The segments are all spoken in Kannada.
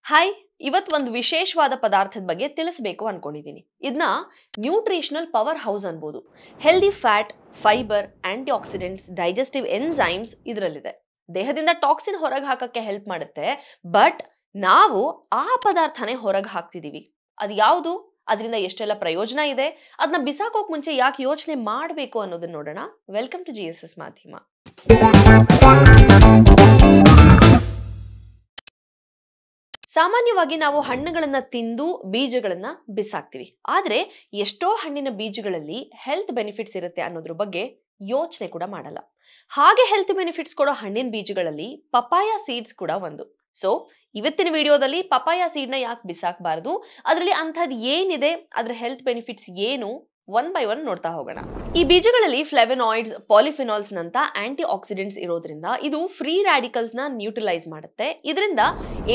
ಹಾಯ್, ಇವತ್ತು ಒಂದು ವಿಶೇಷವಾದ ಪದಾರ್ಥದ ಬಗ್ಗೆ ತಿಳಿಸಬೇಕು ಅನ್ಕೊಂಡಿದ್ದೀನಿ. ಇದನ್ನ ನ್ಯೂಟ್ರಿಷನಲ್ ಪವರ್ ಹೌಸ್ ಅನ್ಬೋದು. Healthy fat, fibre, antioxidants, digestive enzymes ಇದರಲ್ಲಿದೆ. ದೇಹದಿಂದ ಟಾಕ್ಸಿನ್ ಹೊರಗೆ ಹಾಕಕ್ಕೆ ಹೆಲ್ಪ್ ಮಾಡುತ್ತೆ. ಬಟ್ ನಾವು ಆ ಪದಾರ್ಥನೇ ಹೊರಗೆ ಹಾಕ್ತಿದೀವಿ. ಅದು ಯಾವುದು, ಅದರಿಂದ ಎಷ್ಟೆಲ್ಲ ಪ್ರಯೋಜನ ಇದೆ, ಅದನ್ನ ಬಿಸಾಕೋಕ್ ಮುಂಚೆ ಯಾಕೆ ಯೋಚನೆ ಮಾಡಬೇಕು ಅನ್ನೋದನ್ನ ನೋಡೋಣ. ವೆಲ್ಕಮ್ ಟು GSS ಮಾಧ್ಯಮ. ಸಾಮಾನ್ಯವಾಗಿ ನಾವು ಹಣ್ಣುಗಳನ್ನ ತಿಂದು ಬೀಜಗಳನ್ನ ಬಿಸಾಕ್ತಿವಿ. ಆದ್ರೆ ಎಷ್ಟೋ ಹಣ್ಣಿನ ಬೀಜಗಳಲ್ಲಿ ಹೆಲ್ತ್ ಬೆನಿಫಿಟ್ಸ್ ಇರುತ್ತೆ ಅನ್ನೋದ್ರ ಬಗ್ಗೆ ಯೋಚನೆ ಕೂಡ ಮಾಡಲ್ಲ. ಹಾಗೆ ಹೆಲ್ತ್ ಬೆನಿಫಿಟ್ಸ್ ಕೊಡೋ ಹಣ್ಣಿನ ಬೀಜಗಳಲ್ಲಿ ಪಪಾಯ ಸೀಡ್ಸ್ ಕೂಡ ಒಂದು. ಸೊ ಇವತ್ತಿನ ವಿಡಿಯೋದಲ್ಲಿ ಪಪಾಯ ಸೀಡ್ನ ಯಾಕೆ ಬಿಸಾಕಬಾರದು, ಅದರಲ್ಲಿ ಅಂಥದ್ದು ಏನಿದೆ, ಅದರ ಹೆಲ್ತ್ ಬೆನಿಫಿಟ್ಸ್ ಏನು, ಒನ್ ಬೈ ಒನ್ ನೋಡ್ತಾ ಹೋಗೋಣ. ಈ ಬೀಜಗಳಲ್ಲಿ ಫ್ಲೆವನಾಯ್ಡ್ಸ್, ಪಾಲಿಫಿನಾಲ್ಸ್ ನಂತ ಆಂಟಿ ಆಕ್ಸಿಡೆಂಟ್ಸ್ ಇರೋದ್ರಿಂದ ಇದು ಫ್ರೀ ರ್ಯಾಡಿಕಲ್ಸ್ ನ ನ್ಯೂಟ್ರಲೈಸ್ ಮಾಡುತ್ತೆ. ಇದರಿಂದ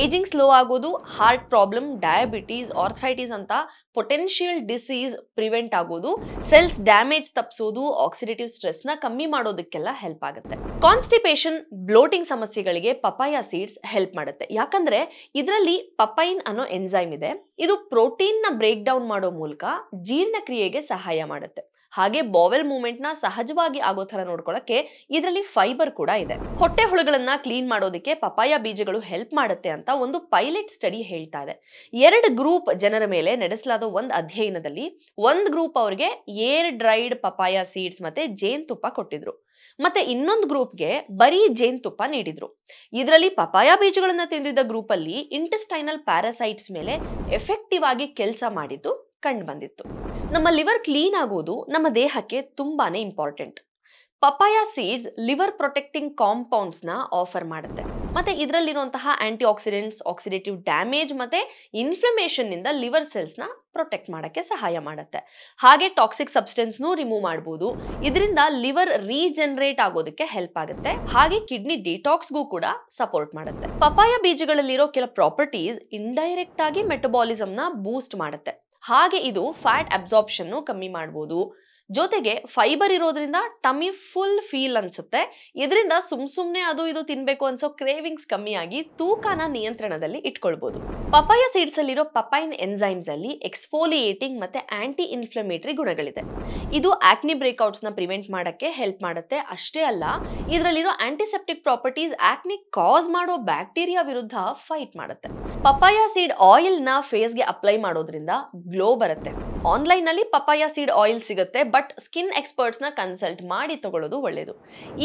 ಏಜಿಂಗ್ ಸ್ಲೋ ಆಗೋದು, ಹಾರ್ಟ್ ಪ್ರಾಬ್ಲಮ್, ಡಯಾಬಿಟೀಸ್, ಆರ್ಥರೈಟಿಸ್ ಅಂತ ಪೊಟೆನ್ಶಿಯಲ್ ಡಿಸೀಸ್ ಪ್ರಿವೆಂಟ್ ಆಗೋದು, ಸೆಲ್ಸ್ ಡ್ಯಾಮೇಜ್ ತಪ್ಪಿಸೋದು, ಆಕ್ಸಿಡೇಟಿವ್ ಸ್ಟ್ರೆಸ್ ನ ಕಮ್ಮಿ ಮಾಡೋದಕ್ಕೆಲ್ಲ ಹೆಲ್ಪ್ ಆಗುತ್ತೆ. ಕಾನ್ಸ್ಟಿಪೇಷನ್, ಬ್ಲೋಟಿಂಗ್ ಸಮಸ್ಯೆಗಳಿಗೆ ಪಪಾಯ ಸೀಡ್ಸ್ ಹೆಲ್ಪ್ ಮಾಡುತ್ತೆ. ಯಾಕಂದ್ರೆ ಇದರಲ್ಲಿ ಪಪೈನ್ ಅನ್ನೋ ಎನ್ಸೈಮ್ ಇದೆ. ಇದು ಪ್ರೋಟೀನ್ ನ ಬ್ರೇಕ್ ಡೌನ್ ಮಾಡೋ ಮೂಲಕ ಜೀರ್ಣಕ್ರಿಯೆಗೆ ಸಹಾಯ ಮಾಡುತ್ತೆ. ಹಾಗೆ ಬಾವೆಲ್ ಮೂವ್ಮೆಂಟ್ ನ ಸಹಜವಾಗಿ ಆಗೋ ತರ ನೋಡ್ಕೊಳ್ಳಕ್ಕೆ ಇದರಲ್ಲಿ ಫೈಬರ್ ಕೂಡ ಇದೆ. ಹೊಟ್ಟೆ ಹುಳುಗಳನ್ನ ಕ್ಲೀನ್ ಮಾಡೋದಕ್ಕೆ ಪಪಾಯ ಬೀಜಗಳು ಹೆಲ್ಪ್ ಮಾಡುತ್ತೆ ಅಂತ ಒಂದು ಪೈಲಟ್ ಸ್ಟಡಿ ಹೇಳ್ತಾ ಇದೆ. 2 ಗ್ರೂಪ್ ಜನರ ಮೇಲೆ ನಡೆಸಲಾದ ಒಂದು ಅಧ್ಯಯನದಲ್ಲಿ ಒಂದು ಗ್ರೂಪ್ ಅವರಿಗೆ ಏರ್ ಡ್ರೈಡ್ ಪಪಾಯ ಸೀಡ್ಸ್ ಮತ್ತೆ ಜೇನುತುಪ್ಪ ಕೊಟ್ಟಿದ್ರು. ಮತ್ತೆ ಇನ್ನೊಂದು ಗ್ರೂಪ್ಗೆ ಬರೀ ಜೇನುತುಪ್ಪ ನೀಡಿದ್ರು. ಇದರಲ್ಲಿ ಪಪಾಯ ಬೀಜಗಳನ್ನ ತಿಂದಿದ್ದ ಗ್ರೂಪ್ ಅಲ್ಲಿ ಇಂಟೆಸ್ಟೈನಲ್ ಪ್ಯಾರಾಸೈಟ್ಸ್ ಮೇಲೆ ಎಫೆಕ್ಟಿವ್ ಆಗಿ ಕೆಲಸ ಮಾಡಿದ್ದು ಕಂಡು ಬಂದಿತ್ತು. ನಮ್ಮ ಲಿವರ್ ಕ್ಲೀನ್ ಆಗೋದು ನಮ್ಮ ದೇಹಕ್ಕೆ ತುಂಬಾನೇ important. Papaya seeds liver protecting compounds ನ ಆಫರ್ ಮಾಡುತ್ತೆ. ಮತ್ತೆ ಇದರಲ್ಲಿರುವಂತಹ ಆಂಟಿ ಆಕ್ಸಿಡೆಂಟ್ಸ್, ಆಕ್ಸಿಡೇಟಿವ್ ಡ್ಯಾಮೇಜ್ ಮತ್ತೆ ಇನ್ಫ್ಲಮೇಷನ್ ನಿಂದ ಲಿವರ್ ಸೆಲ್ಸ್ ನ ಪ್ರೊಟೆಕ್ಟ್ ಮಾಡಕ್ಕೆ ಸಹಾಯ ಮಾಡುತ್ತೆ. ಹಾಗೆ ಟಾಕ್ಸಿಕ್ ಸಬ್ಸ್ಟೆನ್ಸ್ ನು ರಿಮೂವ್ ಮಾಡಬಹುದು. ಇದರಿಂದ ಲಿವರ್ ರೀಜನರೇಟ್ ಆಗೋದಕ್ಕೆ ಹೆಲ್ಪ್ ಆಗುತ್ತೆ. ಹಾಗೆ ಕಿಡ್ನಿ ಡಿಟಾಕ್ಸ್ಗೂ ಕೂಡ ಸಪೋರ್ಟ್ ಮಾಡುತ್ತೆ. ಪಪಾಯ ಬೀಜಗಳಲ್ಲಿರೋ ಕೆಲ ಪ್ರಾಪರ್ಟೀಸ್ ಇಂಡೈರೆಕ್ಟ್ ಆಗಿ ಮೆಟಬಾಲಿಸಮ್ ನ ಬೂಸ್ಟ್ ಮಾಡುತ್ತೆ. ಹಾಗೆ ಇದು ಫ್ಯಾಟ್ ಅಬ್ಸಾರ್ಪ್ಷನ್ ಕಮ್ಮಿ ಮಾಡಬಹುದು. ಜೊತೆಗೆ ಫೈಬರ್ ಇರೋದ್ರಿಂದ ಟಮ್ಮಿ ಫುಲ್ ಫೀಲ್ ಅನ್ಸುತ್ತೆ. ಇದರಿಂದ ಸುಮ್ನೆ ಅದು ಇದು ತಿನ್ಬೇಕು ಅನ್ಸೋ ಕ್ರೇವಿಂಗ್ಸ್ ಕಮ್ಮಿ ಆಗಿ ತೂಕನ ನಿಯಂತ್ರಣದಲ್ಲಿ ಇಟ್ಕೊಳ್ಬಹುದು. ಪಪಾಯ ಸೀಡ್ಸ್ ಅಲ್ಲಿರೋ ಪಪೈನ್ ಎನ್ಸೈಮ್ಸ್ ಅಲ್ಲಿ ಎಕ್ಸ್ಫೋಲಿಯೇಟಿಂಗ್ ಮತ್ತೆ ಆಂಟಿ ಇನ್ಫ್ಲಮೇಟರಿ ಗುಣಗಳಿದೆ. ಇದು ಆಕ್ನಿ ಬ್ರೇಕ್ಔಟ್ಸ್ ನ ಪ್ರಿವೆಂಟ್ ಮಾಡಕ್ಕೆ ಹೆಲ್ಪ್ ಮಾಡುತ್ತೆ. ಅಷ್ಟೇ ಅಲ್ಲ, ಇದರಲ್ಲಿರೋ ಆಂಟಿಸೆಪ್ಟಿಕ್ ಪ್ರಾಪರ್ಟೀಸ್ ಆಕ್ನಿ ಕಾಸ್ ಮಾಡೋ ಬ್ಯಾಕ್ಟೀರಿಯಾ ವಿರುದ್ಧ ಫೈಟ್ ಮಾಡುತ್ತೆ. ಪಪಾಯ ಸೀಡ್ ಆಯಿಲ್ ನ ಫೇಸ್ ಗೆ ಅಪ್ಲೈ ಮಾಡೋದ್ರಿಂದ ಗ್ಲೋ ಬರುತ್ತೆ. ಆನ್ಲೈನ್ ನಲ್ಲಿ ಪಪಾಯ ಸೀಡ್ ಆಯಿಲ್ ಸಿಗುತ್ತೆ, ಬಟ್ ಸ್ಕಿನ್ ಎಕ್ಸ್ಪರ್ಟ್ಸ್ ನ ಕನ್ಸಲ್ಟ್ ಮಾಡಿ ತಗೊಳ್ಳೋದು ಒಳ್ಳೆಯದು.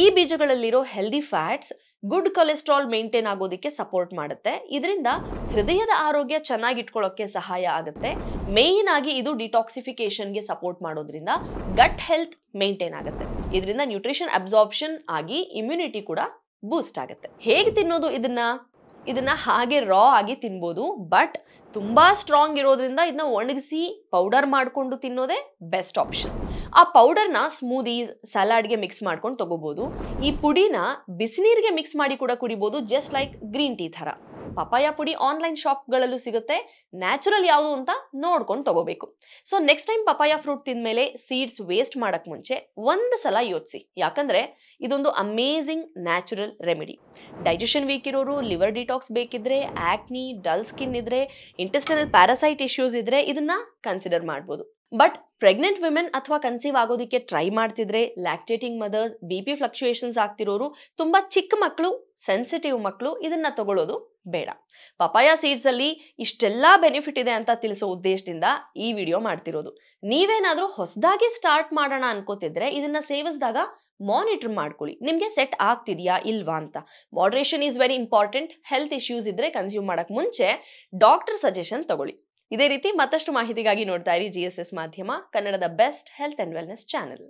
ಈ ಬೀಜಗಳಲ್ಲಿರೋ healthy fats good cholesterol maintain ಆಗೋದಕ್ಕೆ ಸಪೋರ್ಟ್ ಮಾಡುತ್ತೆ. ಇದರಿಂದ ಹೃದಯದ ಆರೋಗ್ಯ ಚೆನ್ನಾಗಿ ಇಟ್ಕೊಳ್ಳೋಕೆ ಸಹಾಯ ಆಗುತ್ತೆ. ಮೇನ್ ಆಗಿ ಇದು ಡಿಟಾಕ್ಸಿಫಿಕೇಶನ್ಗೆ ಸಪೋರ್ಟ್ ಮಾಡೋದ್ರಿಂದ ಗಟ್ ಹೆಲ್ತ್ ಮೇಂಟೈನ್ ಆಗುತ್ತೆ. ಇದರಿಂದ ನ್ಯೂಟ್ರಿಷನ್ ಅಬ್ಸಾರ್ಪ್ಷನ್ ಆಗಿ ಇಮ್ಯುನಿಟಿ ಕೂಡ ಬೂಸ್ಟ್ ಆಗುತ್ತೆ. ಹೇಗೆ ತಿನ್ನೋದು ಇದನ್ನ ಹಾಗೆ ರಾ ಆಗಿ ತಿನ್ಬೋದು, ಬಟ್ ತುಂಬಾ ಸ್ಟ್ರಾಂಗ್ ಇರೋದ್ರಿಂದ ಇದನ್ನ ಒಣಗಿಸಿ ಪೌಡರ್ ಮಾಡ್ಕೊಂಡು ತಿನ್ನೋದೇ ಬೆಸ್ಟ್ ಆಪ್ಷನ್. ಆ ಪೌಡರ್ನ ಸ್ಮೂದೀಸ್, ಸಲಾಡ್ಗೆ ಮಿಕ್ಸ್ ಮಾಡ್ಕೊಂಡು ತಗೋಬಹುದು. ಈ ಪುಡಿನ ಬಿಸಿನೀರಿಗೆ ಮಿಕ್ಸ್ ಮಾಡಿ ಕೂಡ ಕುಡಿಬಹುದು, ಜಸ್ಟ್ ಲೈಕ್ ಗ್ರೀನ್ ಟೀ ತರ. ಪಪಾಯ ಪುಡಿ ಆನ್ಲೈನ್ ಶಾಪ್ಗಳಲ್ಲೂ ಸಿಗುತ್ತೆ. ನ್ಯಾಚುರಲ್ ಯಾವುದು ಅಂತ ನೋಡ್ಕೊಂಡು ತಗೋಬೇಕು. So next time papaya fruit ತಿಂದ್ಮೇಲೆ ಸೀಡ್ಸ್ ವೇಸ್ಟ್ ಮಾಡಕ್ ಮುಂಚೆ ಒಂದು ಸಲ ಯೋಚಿಸಿ. ಯಾಕಂದ್ರೆ ಇದೊಂದು amazing natural remedy. Digestion weak ಇರೋರು, ಲಿವರ್ ಡಿಟಾಕ್ಸ್ ಬೇಕಿದ್ರೆ, ಆಕ್ನಿ, ಡಲ್ ಸ್ಕಿನ್ ಇದ್ರೆ, ಇಂಟೆಸ್ಟೈನಲ್ ಪ್ಯಾರಾಸೈಟ್ ಇಶ್ಯೂಸ್ ಇದ್ರೆ ಇದನ್ನ ಕನ್ಸಿಡರ್ ಮಾಡ್ಬೋದು. ಬಟ್ ಪ್ರೆಗ್ನೆಂಟ್ ವಿಮೆನ್ ಅಥವಾ ಕನ್ಸೀವ್ ಆಗೋದಕ್ಕೆ ಟ್ರೈ ಮಾಡ್ತಿದ್ರೆ, ಲ್ಯಾಕ್ಟೇಟಿಂಗ್ ಮದರ್ಸ್, BP ಫ್ಲಕ್ಚುಯೇಷನ್ಸ್ ಆಗ್ತಿರೋರು, ತುಂಬಾ ಚಿಕ್ಕ ಮಕ್ಕಳು, ಸೆನ್ಸಿಟಿವ್ ಮಕ್ಕಳು ಇದನ್ನ ತಗೊಳ್ಳೋದು ಬೇಡ. ಪಪಾಯ ಸೀಡ್ಸ್ ಅಲ್ಲಿ ಇಷ್ಟೆಲ್ಲಾ ಬೆನಿಫಿಟ್ ಇದೆ ಅಂತ ತಿಳಿಸೋ ಉದ್ದೇಶದಿಂದ ಈ ವಿಡಿಯೋ ಮಾಡ್ತಿರೋದು. ನೀವೇನಾದ್ರೂ ಹೊಸದಾಗಿ ಸ್ಟಾರ್ಟ್ ಮಾಡೋಣ ಅನ್ಕೋತಿದ್ರೆ ಇದನ್ನ ಸೇವಿಸಿದಾಗ ಮಾನಿಟರ್ ಮಾಡ್ಕೊಳ್ಳಿ, ನಿಮ್ಗೆ ಸೆಟ್ ಆಗ್ತಿದ್ಯಾ ಇಲ್ವಾ ಅಂತ. Moderation is very important. Health issues ಇದ್ರೆ ಕನ್ಸ್ಯೂಮ್ ಮಾಡಕ್ ಮುಂಚೆ ಡಾಕ್ಟರ್ ಸಜೆಷನ್ ತಗೊಳ್ಳಿ. ಇದೇ ರೀತಿ ಮತ್ತಷ್ಟು ಮಾಹಿತಿಗಾಗಿ ನೋಡ್ತಾ ಇರಿ GSS ಮಾಧ್ಯಮ, ಕನ್ನಡದ best health and wellness channel.